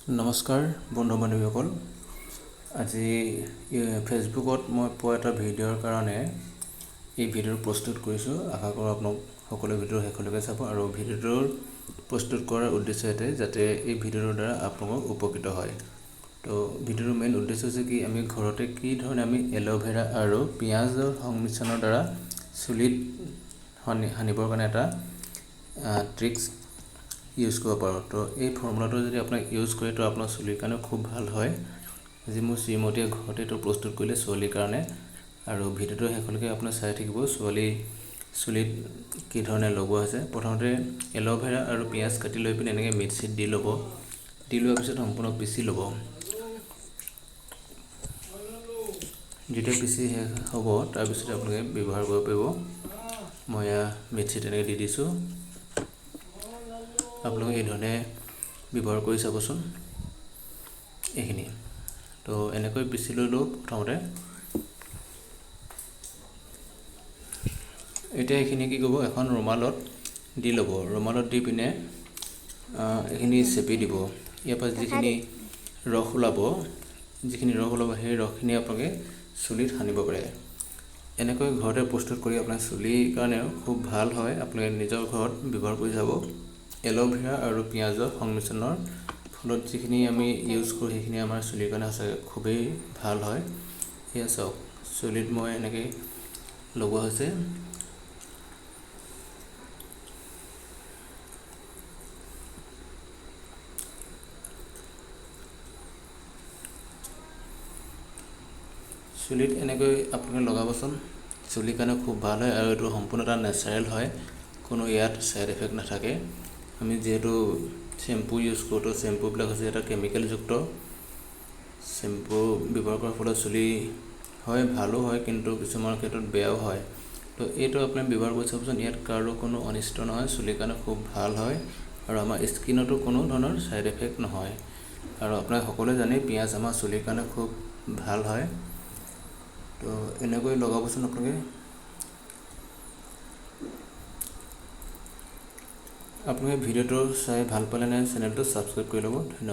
নমস্কাৰ বন্ধু বান্ধৱীসকল। আজি ফেচবুকত মই পোৱা এটা ভিডিঅ'ৰ কাৰণে এই ভিডিঅ' প্ৰস্তুত কৰিছোঁ। আশা কৰোঁ আপোনালোক সকলো ভিডিঅ' শেষলৈকে চাব আৰু ভিডিঅ'টোৰ প্ৰস্তুত কৰাৰ উদ্দেশ্য এটাই যাতে এই ভিডিঅ'টোৰ দ্বাৰা আপোনালোক উপকৃত হয়। তো ভিডিঅ'টোৰ মেইন উদ্দেশ্য হৈছে কি আমি ঘৰতে কি ধৰণে আমি এল'ভেৰা আৰু পিঁয়াজৰ সংমিশ্ৰণৰ দ্বাৰা চুলিত সানিবৰ কাৰণে এটা ট্ৰিক্স ইউজ কৰিব পাৰোঁ। তো এই ফৰ্মুলাটো যদি আপোনাক ইউজ কৰে তো আপোনাৰ চুলিৰ কাৰণে খুব ভাল হয়। আজি মোৰ শ্ৰীমতীয়ে ঘৰতে এইটো প্ৰস্তুত কৰিলে ছোৱালীৰ কাৰণে, আৰু ভিডিঅ'টো শেষলৈকে আপুনি চাই থাকিব। ছোৱালী চুলিত কি ধৰণে লগোৱা হৈছে। প্ৰথমতে এল'ভেৰা আৰু পিঁয়াজ কাটি লৈ পিনে এনেকৈ মিক্সিত দি ল'ব। দি লোৱাৰ পিছত সম্পূৰ্ণ পিচি ল'ব। যেতিয়া পিচি শেষ হ'ব তাৰপিছত আপোনালোকে ব্যৱহাৰ কৰিব পাৰিব। মই মিক্সিত এনেকৈ দি দিছোঁ। আপোনালোকে এই ধৰণে ব্যৱহাৰ কৰি চাবচোন এইখিনি। তো এনেকৈ পিচি লৈ লওঁ প্ৰথমতে। এতিয়া এইখিনি কি কৰিব, এখন ৰুমালত দি ল'ব। ৰুমালত দি পিনে এইখিনি চেপি দিব। ইয়াৰ পৰা যিখিনি ৰস ওলাব সেই ৰসখিনি আপোনালোকে চুলিত সানিব পাৰে। এনেকৈ ঘৰতে প্ৰস্তুত কৰি আপোনাৰ চুলিৰ কাৰণেও খুব ভাল হয়। আপোনালোকে নিজৰ ঘৰত ব্যৱহাৰ কৰি চাব। এল'ভেৰা আৰু পিঁয়াজৰ সংমিশ্ৰণৰ ফলত যিখিনি আমি ইউজ কৰোঁ সেইখিনি আমাৰ চুলিৰ কাৰণে সঁচাকৈ খুবেই ভাল হয়। সেয়া চাওক, চুলিত মই এনেকৈ লগোৱা হৈছে। চুলিত এনেকৈ আপোনালোকে লগাবচোন। চুলিৰ কাৰণে খুব ভাল হয় আৰু এইটো সম্পূৰ্ণ এটা নেচাৰেল হয়। কোনো ইয়াত ছাইড এফেক্ট নাথাকে। আমি যিহেতু শ্বেম্পু ইউজ কৰোঁ, তো শ্বেম্পুবিলাক হৈছে এটা কেমিকেলযুক্ত শ্বেম্পু। ব্যৱহাৰ কৰাৰ ফলত চুলি হয় ভালো হয়, কিন্তু কিছুমান ক্ষেত্ৰত বেয়াও হয়। তো এইটো আপুনি ব্যৱহাৰ কৰি চাবচোন। ইয়াত কাৰো কোনো অনিষ্ট নহয়, চুলিৰ কাৰণে খুব ভাল হয় আৰু আমাৰ স্কিনতো কোনো ধৰণৰ ছাইড এফেক্ট নহয়। আৰু আপোনাক সকলোৱে জানে পিঁয়াজ আমাৰ চুলিৰ কাৰণে খুব ভাল হয়। তো এনেকৈ লগাবচোন আপোনালোকে। আপোনালোকে ভিডিঅ'টো চাই ভাল পালে নে চেনেলটো ছাবস্ক্ৰাইব কৰি ল'ব। ধন্যবাদ।